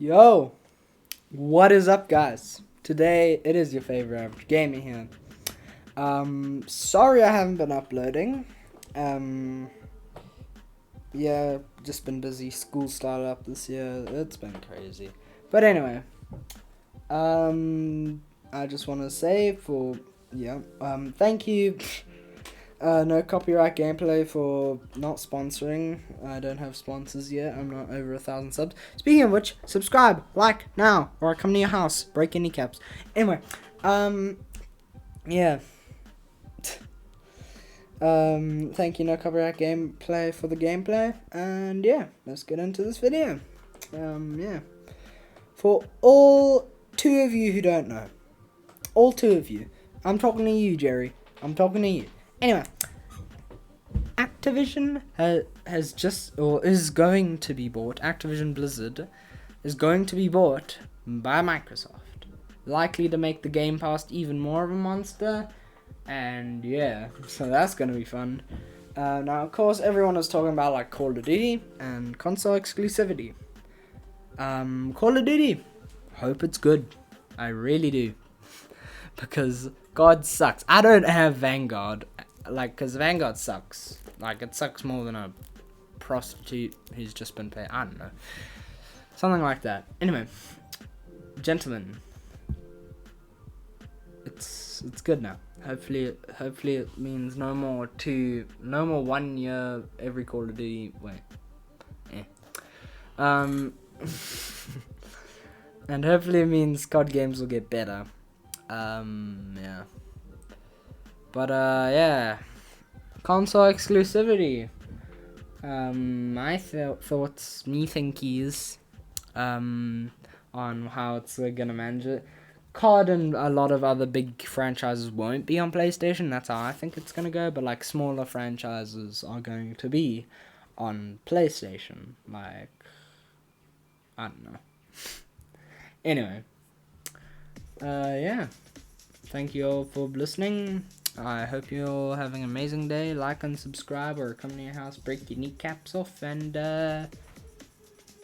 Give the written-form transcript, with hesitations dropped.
Yo, what is up, guys? Today it is your favorite average gamer here. Sorry I haven't been uploading. Yeah, just been busy. School started up this year. It's been crazy. But anyway, I just want to say thank you. No copyright gameplay for not sponsoring. I don't have sponsors yet. I'm not over 1,000 subs. Speaking of which, subscribe, like now, or I come to your house, break your kneecaps. Anyway, yeah. Thank you, no copyright gameplay for the gameplay, and yeah, let's get into this video. Yeah. For all two of you who don't know, all two of you, I'm talking to you, Jerry. I'm talking to you. Anyway, Activision has just, or is going to be bought, Activision Blizzard is going to be bought by Microsoft. Likely to make the Game Pass even more of a monster, and yeah, so that's going to be fun. Now, of course, everyone is talking about like Call of Duty and console exclusivity. Call of Duty, hope it's good. I really do. Because God sucks. I don't have Vanguard. Because Vanguard sucks. It sucks more than a prostitute who's just been paid. I don't know. Something like that. Anyway, gentlemen, it's good now. Hopefully it means no more 1 year every Call of Duty. Wait. And hopefully it means COD games will get better. Yeah. But, yeah. Console exclusivity. My thoughts, me thinkies, on how it's gonna manage it. COD and a lot of other big franchises won't be on PlayStation. That's how I think it's gonna go. But, smaller franchises are going to be on PlayStation. I don't know. Anyway. Yeah. Thank you all for listening. I hope you're all having an amazing day. Like and subscribe, or come to your house, break your kneecaps off, and